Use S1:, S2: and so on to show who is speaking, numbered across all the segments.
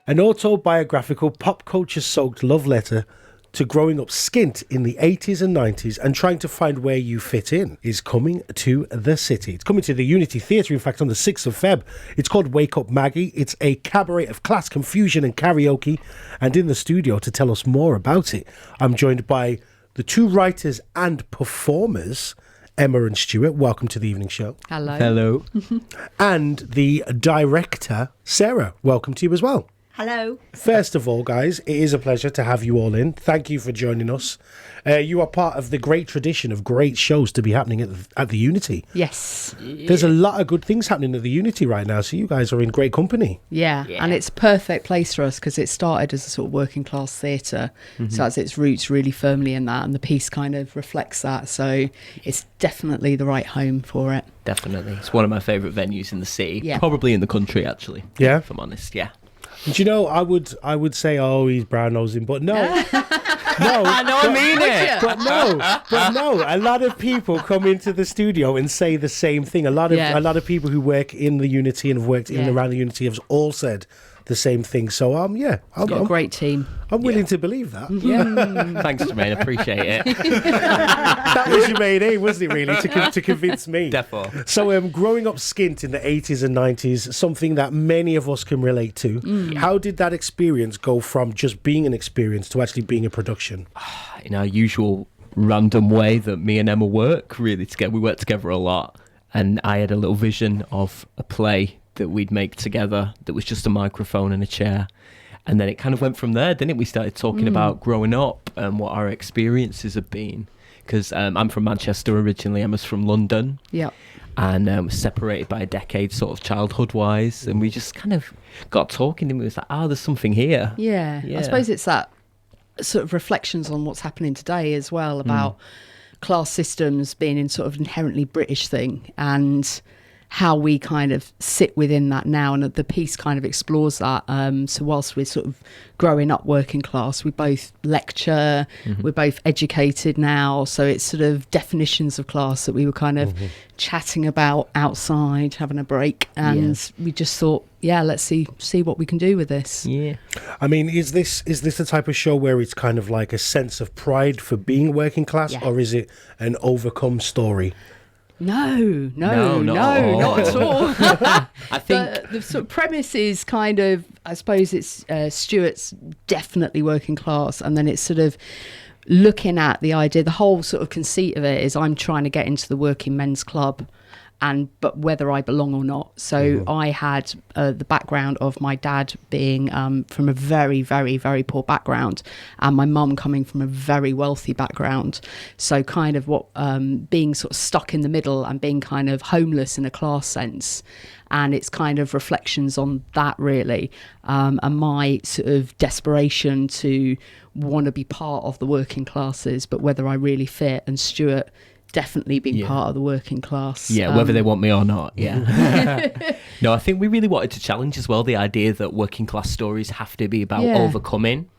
S1: An autobiographical, pop culture-soaked love letter to growing up skint in the 80s and 90s and trying to find where you fit in is coming to the city. It's coming to the Unity Theatre, in fact, on the 6th of Feb. It's called Wake Up Maggie. It's a cabaret of class, confusion and karaoke. And in the studio to tell us more about it, I'm joined by the two writers and performers, Emma and Stuart. Welcome to the evening show.
S2: Hello.
S3: Hello.
S1: And the director, Sarah. Welcome to you as well.
S4: Hello.
S1: First of all, guys, it is a pleasure to have you all in. Thank you for joining us. You are part of the great tradition of great shows to be happening at the Unity.
S2: Yes.
S1: There's a lot of good things happening at the Unity right now, so you guys are in great company.
S2: Yeah. And it's a perfect place for us because it started as a sort of working class theatre. So that's its roots really firmly in that, and the piece kind of reflects that. So it's definitely the right home for it.
S3: Definitely. It's one of my favourite venues in the city.
S2: Yeah.
S3: Probably in the country, actually.
S1: Yeah?
S3: If I'm honest, yeah.
S1: And you know, I would say, oh, he's brown-nosing, but no.
S3: I know, I mean it.
S1: But no, a lot of people come into the studio and say the same thing. A lot of people who work in the Unity and have worked in and around the Unity have all said the same thing. So I'm
S2: got a great team.
S1: I'm willing to believe that.
S3: Thanks, Jermaine. I appreciate it.
S1: That was your main aim, wasn't it, really, to convince me?
S3: Defo.
S1: So growing up skint in the 80s and 90s, something that many of us can relate to. How did that experience go from just being an experience to actually being a production?
S3: In our usual random way that me and Emma work really together. We work together a lot. And I had a little vision of a play that we'd make together that was just a microphone and a chair. And then it kind of went from there, didn't it? We started talking about growing up and what our experiences have been. Because I'm from Manchester originally, Emma's from London.
S2: Yeah.
S3: And we're separated by a decade sort of childhood-wise. And we just kind of got talking and we was like, there's something here.
S2: Yeah. I suppose it's that sort of reflections on what's happening today as well about class systems being in sort of inherently British thing and how we kind of sit within that now, and the piece kind of explores that. So whilst we're sort of growing up working class, we both lecture, we're both educated now, so it's sort of definitions of class that we were kind of chatting about outside, having a break, and we just thought, let's see what we can do with this.
S3: Yeah.
S1: I mean, is this the type of show where it's kind of like a sense of pride for being working class, or is it an overcome story?
S3: No,
S2: not at all.
S3: I think
S2: the sort of premise is kind of, I suppose it's Stuart's definitely working class, and then it's sort of looking at the idea, the whole sort of conceit of it is I'm trying to get into the working men's club, but whether I belong or not. So I had the background of my dad being from a very, very, very poor background, and my mum coming from a very wealthy background. So kind of what being sort of stuck in the middle and being kind of homeless in a class sense. And it's kind of reflections on that, really, and my sort of desperation to want to be part of the working classes, but whether I really fit. And Stuart definitely being part of the working class.
S3: Yeah, whether they want me or not, No, I think we really wanted to challenge as well the idea that working class stories have to be about overcoming.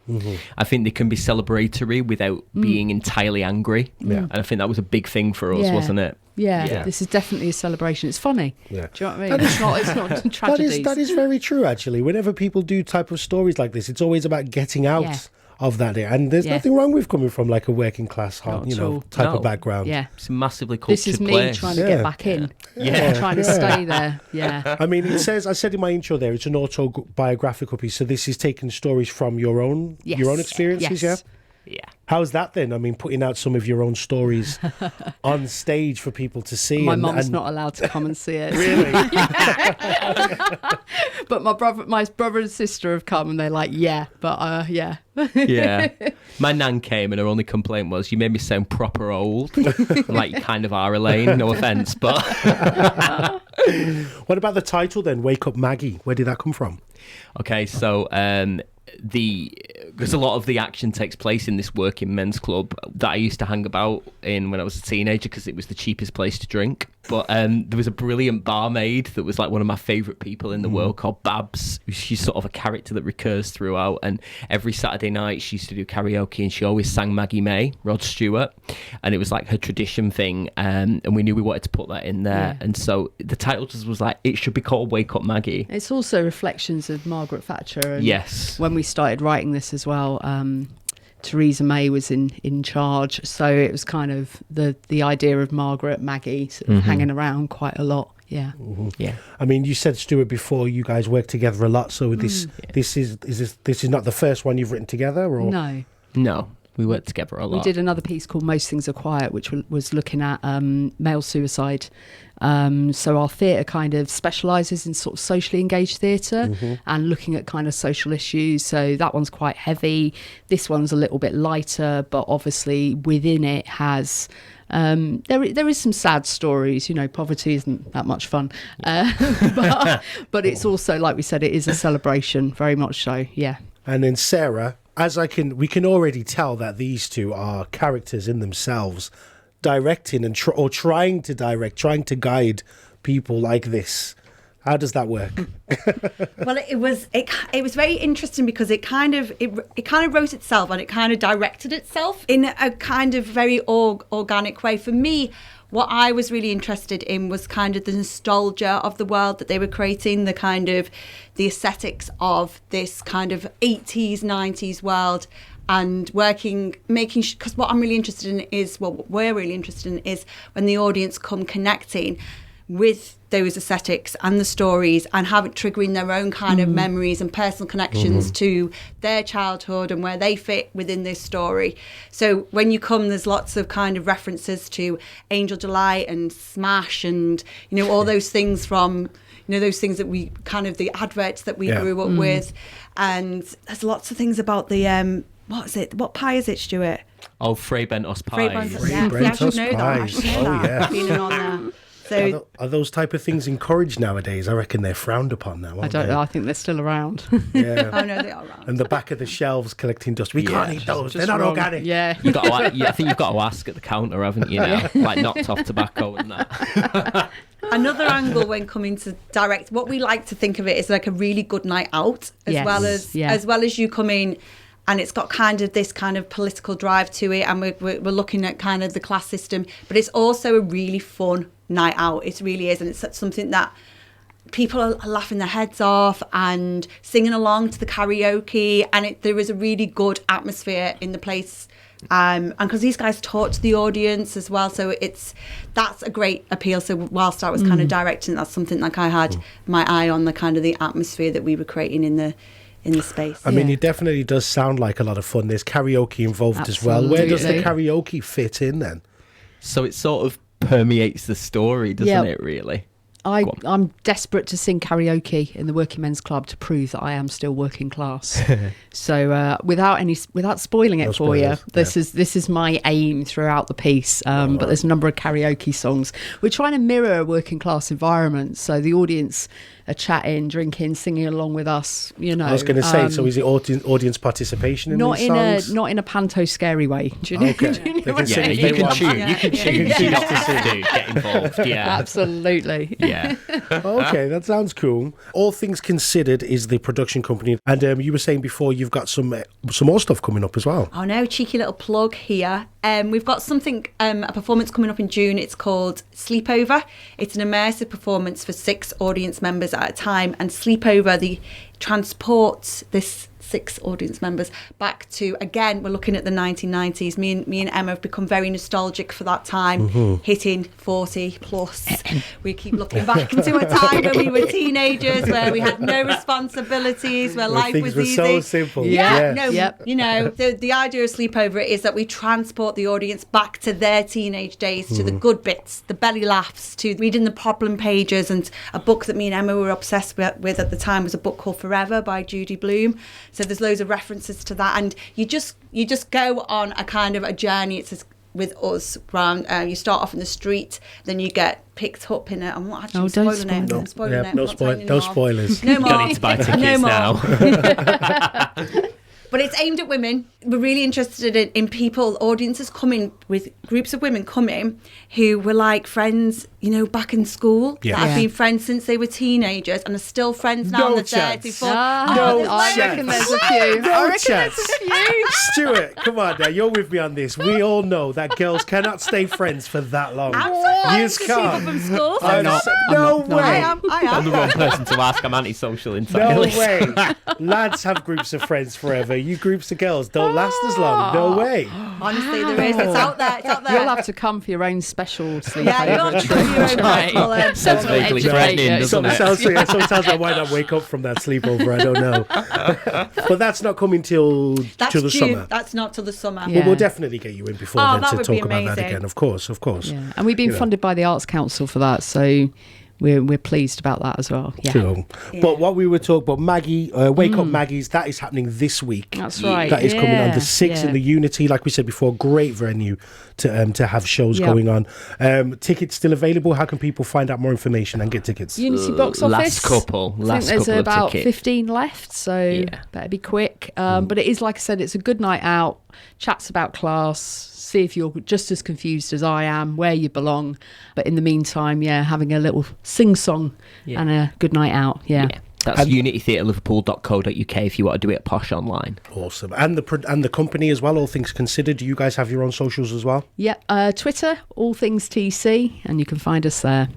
S3: I think they can be celebratory without being entirely angry. And I think that was a big thing for us, wasn't it?
S2: Yeah, this is definitely a celebration. It's funny.
S1: Yeah.
S2: Do you know what I mean? It's not tragedies.
S1: That is very true, actually. Whenever people do type of stories like this, it's always about getting out of that, and there's nothing wrong with coming from like a working class type of background.
S3: It's a massively cultured
S2: this is me
S3: place.
S2: trying to get back in, trying to stay there. I
S1: mean, it says, I said in my intro there, it's an autobiographical piece, so this is taking stories from your own experiences. How's that then? I mean, putting out some of your own stories on stage for people to see.
S2: My mum's not allowed to come and see it.
S1: Really?
S2: But my brother and sister have come, and they're like,
S3: My nan came, and her only complaint was, you made me sound proper old. Like you kind of are, Elaine, no offence, but...
S1: What about the title then, Wake Up Maggie? Where did that come from?
S3: Okay, so... because a lot of the action takes place in this working men's club that I used to hang about in when I was a teenager because it was the cheapest place to drink. But there was a brilliant barmaid that was like one of my favourite people in the world called Babs. She's sort of a character that recurs throughout, and every Saturday night she used to do karaoke, and she always sang Maggie May, Rod Stewart, and it was like her tradition thing, and we knew we wanted to put that in there, and so the title just was like, it should be called Wake Up Maggie.
S2: It's also reflections of Margaret Thatcher. And
S3: yes.
S2: When we started writing this as well, Theresa May was in charge, so it was kind of the idea of Margaret Maggie sort of hanging around quite a lot. Yeah.
S3: Yeah.
S1: I mean, you said, Stuart, before you guys work together a lot, so this is not the first one you've written together, or
S2: No,
S3: we worked together a lot.
S2: we did another piece called Most Things Are Quiet, which was looking at male suicide. So our theatre kind of specialises in sort of socially engaged theatre and looking at kind of social issues. So that one's quite heavy. This one's a little bit lighter, but obviously within it has... there is some sad stories, you know, poverty isn't that much fun. But it's also, like we said, it is a celebration, very much so, yeah.
S1: And then Sarah, we can already tell that these two are characters in themselves, directing and trying to guide people like this. How does that work?
S4: Well, it was very interesting because it kind of wrote itself and it kind of directed itself in a kind of very organic way. For me, what I was really interested in was kind of the nostalgia of the world that they were creating, the aesthetics of this kind of 80s, 90s world, and because what I'm really interested in is, what we're really interested in is when the audience come connecting with those aesthetics and the stories and triggering their own kind of memories and personal connections to their childhood and where they fit within this story. So when you come, there's lots of kind of references to Angel Delight and Smash and, you know, all those things from, you know, those things that we kind of, the adverts that we grew up with. And there's lots of things about the, what pie is it, Stuart?
S3: Oh, Frey Bentos pie.
S4: I should know that.
S1: Yeah.
S4: Being on there. So
S1: are those type of things encouraged nowadays? I reckon they're frowned upon now.
S2: I don't know. I think they're still around.
S1: Yeah.
S4: Oh no, they are around.
S1: And the back of the shelves collecting dust. We can't eat those. They're not
S2: wrong.
S1: organic.
S2: Yeah.
S3: I think you've got to ask at the counter, haven't you? Now, like knocked off tobacco and that.
S4: Another angle when coming to direct, what we like to think of it is like a really good night out, as well as you come in. And it's got kind of this kind of political drive to it, and we're looking at kind of the class system, but it's also a really fun night out. It really is, and it's something that people are laughing their heads off and singing along to the karaoke, and there is a really good atmosphere in the place. And because these guys talk to the audience as well, so that's a great appeal. So whilst I was kind of directing, that's something like I had my eye on the kind of the atmosphere that we were creating in the space.
S1: I mean, it definitely does sound like a lot of fun. There's karaoke involved as well. Where does the karaoke fit in then?
S3: So it sort of permeates the story, doesn't it, really?
S2: I'm desperate to sing karaoke in the Working Men's Club to prove that I am still working class. So without spoiling it for you, this is my aim throughout the piece. But there's a number of karaoke songs. We're trying to mirror a working class environment, so the audience are chatting, drinking, singing along with us. You know,
S1: I was going to say, so is it audience participation in these songs?
S2: Not in a panto scary way. Do you know?
S1: Okay.
S2: You can
S1: choose.
S3: You can choose not to get involved. Yeah,
S2: absolutely.
S3: Yeah.
S1: Okay, that sounds cool. All Things Considered is the production company, and you were saying before you've got some more stuff coming up as well.
S4: Oh no, cheeky little plug here. We've got something, a performance coming up in June. It's called Sleepover. It's an immersive performance for 6 audience members at a time, and Sleepover transports this 6 audience members back to, again, we're looking at the 1990s. Me and Emma have become very nostalgic for that time, hitting 40 plus. We keep looking back to a time when we were teenagers, where we had no responsibilities, where life was easy.
S1: So simple.
S4: You know, the idea of Sleepover is that we transport the audience back to their teenage days, to the good bits, the belly laughs, to reading the problem pages. And a book that me and Emma were obsessed with at the time was a book called Forever by Judy Blume. So there's loads of references to that, and you just go on a kind of a journey. It's with us around. You start off in the street, then you get picked up in it. I'm not actually spoiling it. I'm spoiling it.
S1: No spoilers.
S4: No more.
S3: You don't need to buy tickets now.
S4: But it's aimed at women. We're really interested in people, audiences coming with groups of women coming who were like friends back in school
S1: Yeah.
S4: that have
S2: Yeah.
S4: been friends since they were teenagers and are still friends now
S1: No
S4: on the
S1: chance.
S4: 34.
S1: No
S2: I reckon there's a few.
S1: No
S2: I reckon
S1: chance.
S2: there's a few.
S1: Stuart, come on now, you're with me on this. We all know that girls cannot stay friends for that long.
S4: I'm so
S1: You
S4: friends with people
S1: can't.
S4: from school.
S1: I'm
S3: not.
S1: No
S3: I'm not.
S1: way.
S4: I am.
S3: I'm the wrong person to ask. I'm antisocial
S1: No
S3: entirely.
S1: way. Lads have groups of friends forever. You groups of girls don't last as long. No way.
S4: Honestly, there is. It's out there. It's out there.
S2: You'll have to come for your own special sleepover.
S4: Yeah, you'll have to do your own
S2: Right.
S4: personal,
S3: Sounds vaguely
S2: Educate
S3: threatening,
S2: you.
S3: doesn't it?
S1: Sometimes I might not wake up from that sleepover. I don't know. But that's not coming till
S4: That's
S1: the
S4: June.
S1: summer.
S4: That's not till the summer.
S2: Yeah.
S1: But we'll definitely get you in before
S4: Oh,
S1: then
S4: that
S1: to
S4: would be
S1: talk about that
S4: amazing.
S1: again. Of course.
S2: Yeah. And we've been
S1: You know.
S2: funded by the Arts Council for that, so we're pleased about that as well. Yeah.
S1: Cool. But what we were talking about, Maggie, Wake Up Maggie's, that is happening this week.
S2: That's right.
S1: That is coming on the
S2: Yeah,
S1: 6th in
S2: yeah.
S1: the Unity. Like we said before, great venue to have shows
S2: Yeah.
S1: going on. Tickets still available. How can people find out more information and get tickets?
S2: Unity box
S3: Last
S2: office.
S3: couple
S2: I think there's
S3: of
S2: about
S3: tickets.
S2: 15 left, so
S3: Yeah.
S2: better be quick. But it is, like I said, it's a good night out. Chats about class. See if you're just as confused as I am, where you belong. But in the meantime, having a little sing-song
S3: Yeah.
S2: and a good night out. Yeah.
S3: That's
S1: And-
S3: unitytheatreliverpool.co.uk if you want to do it posh online.
S1: Awesome. And the company as well, all things considered. Do you guys have your own socials as well?
S2: Twitter, all things TC, and you can find us there.